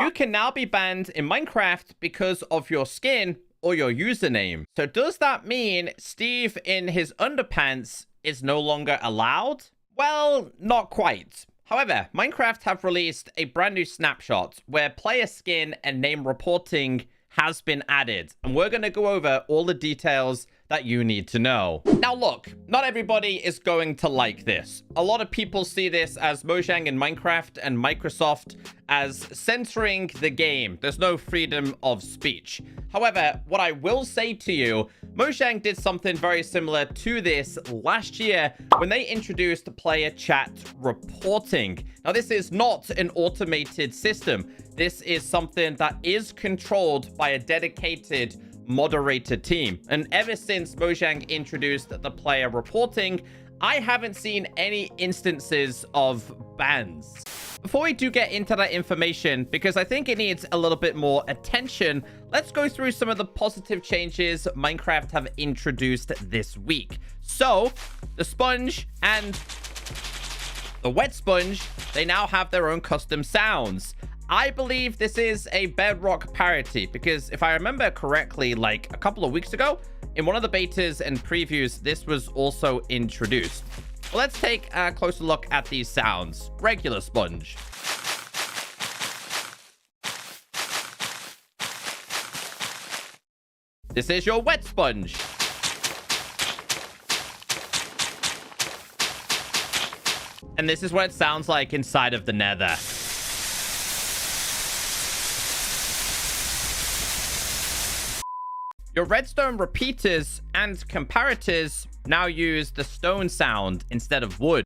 You can now be banned in Minecraft because of your skin or your username. So does that mean Steve in his underpants is no longer allowed? Well, not quite. However, Minecraft have released a brand new snapshot where player skin and name reporting has been added. And we're going to go over all the details that you need to know. Now look, not everybody is going to like this. A lot of people see this as Mojang in Minecraft and Microsoft as censoring the game. There's no freedom of speech. However, what I will say to you, Mojang did something very similar to this last year when they introduced player chat reporting. Now, this is not an automated system. This is something that is controlled by a dedicated moderator team. And ever since Mojang introduced the player reporting, I haven't seen any instances of bans. Before we do get into that information, because I think it needs a little bit more attention, let's go through some of the positive changes Minecraft have introduced this week. So, the sponge and the wet sponge, they now have their own custom sounds. I believe this is a Bedrock parity because if I remember correctly, like a couple of weeks ago, in one of the betas and previews, this was also introduced. Well, let's take a closer look at these sounds. Regular sponge. This is your wet sponge. And this is what it sounds like inside of the Nether. Your redstone repeaters and comparators now use the stone sound instead of wood.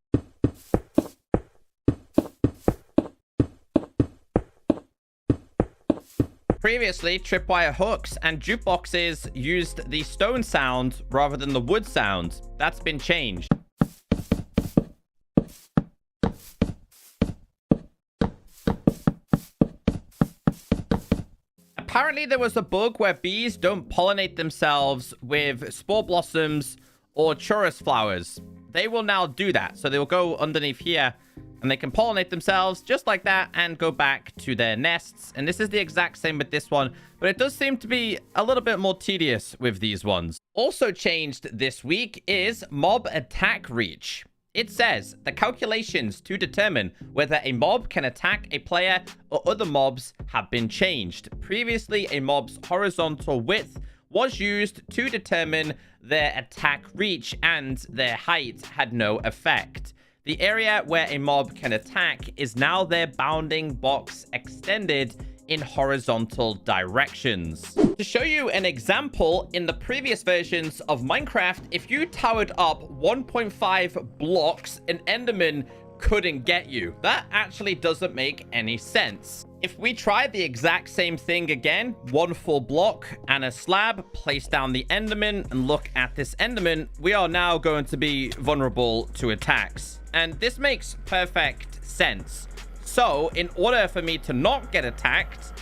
Previously, tripwire hooks and jukeboxes used the stone sound rather than the wood sound. That's been changed. Apparently, there was a bug where bees don't pollinate themselves with spore blossoms or chorus flowers. They will now do that. So they will go underneath here and they can pollinate themselves just like that and go back to their nests. And this is the exact same with this one, but it does seem to be a little bit more tedious with these ones. Also changed this week is mob attack reach. It says the calculations to determine whether a mob can attack a player or other mobs have been changed. Previously, a mob's horizontal width was used to determine their attack reach and their height had no effect. The area where a mob can attack is now their bounding box extended in horizontal directions. To show you an example, in the previous versions of Minecraft, if you towered up 1.5 blocks, an Enderman couldn't get you. That actually doesn't make any sense. If we try the exact same thing again, one full block and a slab, place down the Enderman and look at this Enderman, we are now going to be vulnerable to attacks. And this makes perfect sense. So, in order for me to not get attacked,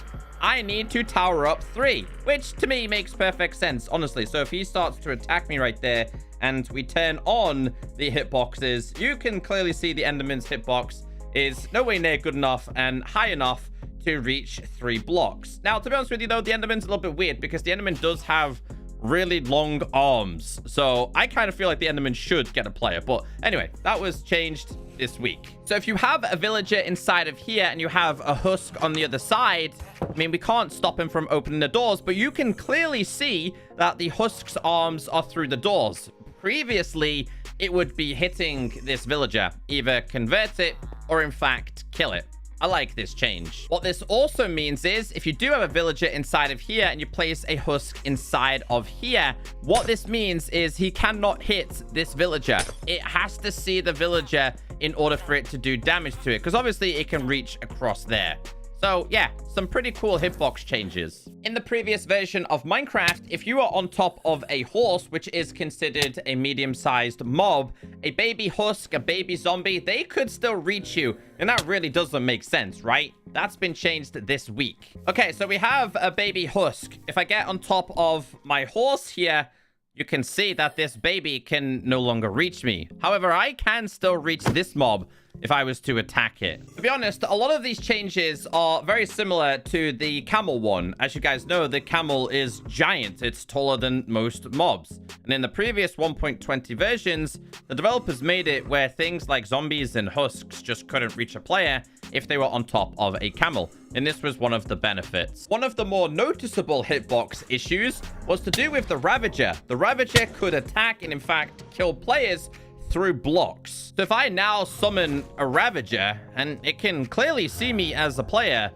I need to tower up 3, which to me makes perfect sense, honestly. So if he starts to attack me right there and we turn on the hitboxes, you can clearly see the Enderman's hitbox is nowhere near good enough and high enough to reach 3 blocks. Now, to be honest with you, though, the Enderman's a little bit weird because the Enderman does have really long arms. So I kind of feel like the Enderman should get a player. But anyway, that was changed this week. So if you have a villager inside of here and you have a husk on the other side, I mean, we can't stop him from opening the doors, but you can clearly see that the husk's arms are through the doors. Previously, it would be hitting this villager, either convert it or in fact kill it. I like this change. What this also means is if you do have a villager inside of here and you place a husk inside of here, what this means is he cannot hit this villager. It has to see the villager in order for it to do damage to it, because obviously it can reach across there. So yeah, some pretty cool hitbox changes. In the previous version of Minecraft, if you are on top of a horse, which is considered a medium-sized mob, a baby husk, a baby zombie, they could still reach you. And that really doesn't make sense, right? That's been changed this week. Okay, so we have a baby husk. If I get on top of my horse here, you can see that this baby can no longer reach me. However, I can still reach this mob. if I was to attack it. To be honest, a lot of these changes are very similar to the camel one. As you guys know, the camel is giant. It's taller than most mobs. And in the previous 1.20 versions, the developers made it where things like zombies and husks just couldn't reach a player if they were on top of a camel. And this was one of the benefits. One of the more noticeable hitbox issues was to do with the Ravager. The Ravager could attack and in fact kill players through blocks. So if I now summon a Ravager and it can clearly see me as a player,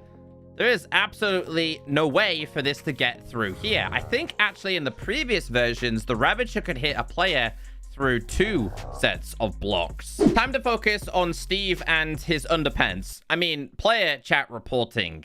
there is absolutely no way for this to get through here. I think actually in the previous versions, the Ravager could hit a player through 2 sets of blocks. Time to focus on Steve and his underpants. I mean, player chat reporting.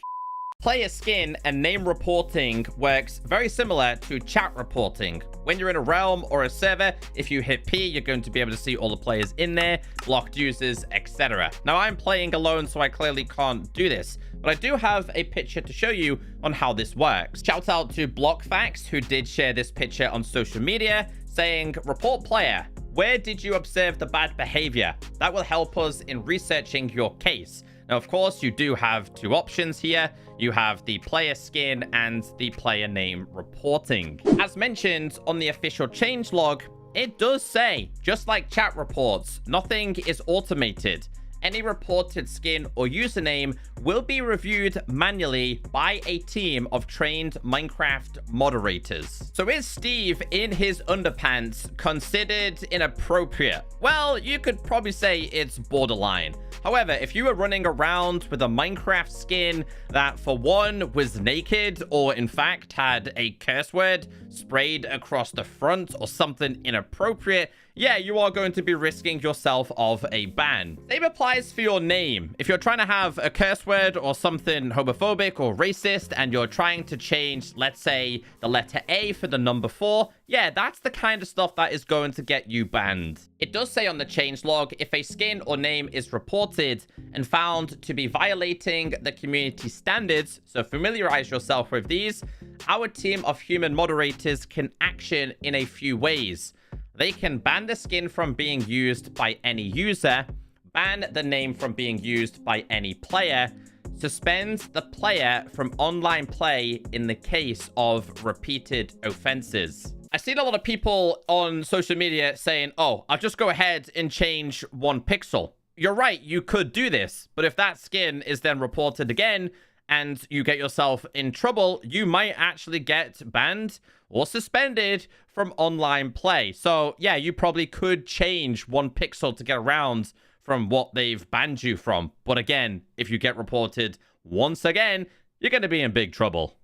Player skin and name reporting works very similar to chat reporting. When you're in a realm or a server, if you hit P, you're going to be able to see all the players in there, blocked users, etc. Now, I'm playing alone, so I clearly can't do this, but I do have a picture to show you on how this works. Shout out to BlockFacts, who did share this picture on social media, saying, report player, where did you observe the bad behavior? That will help us in researching your case. Now, of course, you do have 2 options here. You have the player skin and the player name reporting. As mentioned on the official changelog, it does say, just like chat reports, nothing is automated. Any reported skin or username will be reviewed manually by a team of trained Minecraft moderators. So is Steve in his underpants considered inappropriate? Well, you could probably say it's borderline. However, if you were running around with a Minecraft skin that, for one, was naked or in fact had a curse word sprayed across the front or something inappropriate, yeah, you are going to be risking yourself of a ban. Same applies for your name. If you're trying to have a curse word or something homophobic or racist and you're trying to change, let's say, the letter A for the number 4, yeah, that's the kind of stuff that is going to get you banned. It does say on the changelog, if a skin or name is reported and found to be violating the community standards, so familiarize yourself with these, our team of human moderators can action in a few ways. They can ban the skin from being used by any user, ban the name from being used by any player, suspend the player from online play in the case of repeated offenses. I've seen a lot of people on social media saying, oh, I'll just go ahead and change 1 pixel. You're right, you could do this, but if that skin is then reported again and you get yourself in trouble, you might actually get banned or suspended from online play. So yeah, you probably could change 1 pixel to get around from what they've banned you from. But again, if you get reported once again, you're going to be in big trouble.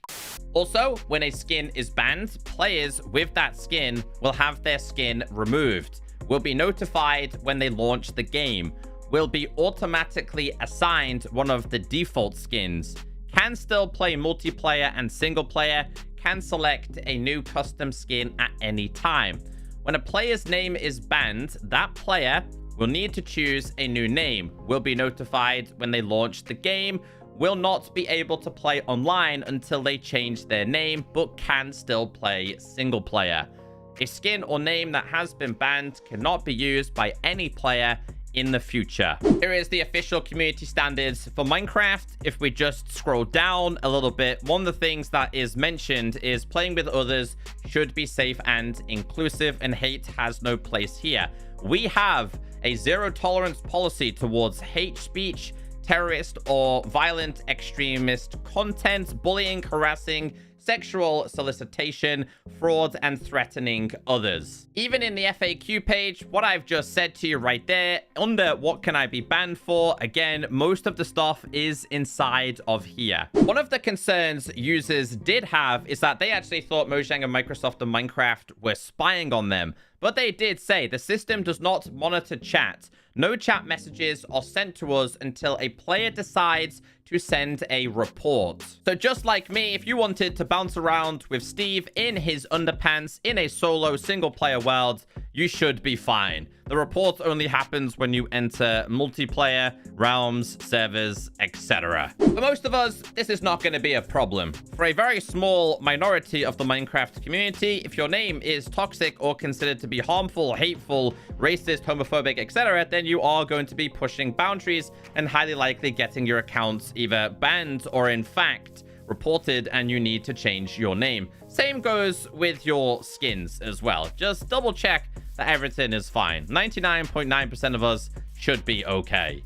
Also, when a skin is banned, players with that skin will have their skin removed, will be notified when they launch the game, will be automatically assigned one of the default skins, can still play multiplayer and single player, can select a new custom skin at any time. When a player's name is banned, that player will need to choose a new name, will be notified when they launch the game, will not be able to play online until they change their name, but can still play single player. A skin or name that has been banned cannot be used by any player in the future. Here is the official community standards for Minecraft. If we just scroll down a little bit, one of the things that is mentioned is playing with others should be safe and inclusive, and hate has no place here. We have a zero tolerance policy towards hate speech, terrorist or violent extremist content, bullying, harassing, sexual solicitation, fraud, and threatening others. Even in the FAQ page, what I've just said to you right there, under what can I be banned for, again, most of the stuff is inside of here. One of the concerns users did have is that they actually thought Mojang and Microsoft and Minecraft were spying on them. But they did say the system does not monitor chat. No chat messages are sent to us until a player decides to send a report. So just like me, if you wanted to bounce around with Steve in his underpants in a solo single player world, you should be fine. The report only happens when you enter multiplayer, realms, servers, etc. For most of us, this is not going to be a problem. For a very small minority of the Minecraft community, if your name is toxic or considered to be harmful, hateful, racist, homophobic, etc., then you are going to be pushing boundaries and highly likely getting your accounts either banned or, in fact, reported, and you need to change your name. Same goes with your skins as well. Just double check that everything is fine. 99.9% of us should be okay.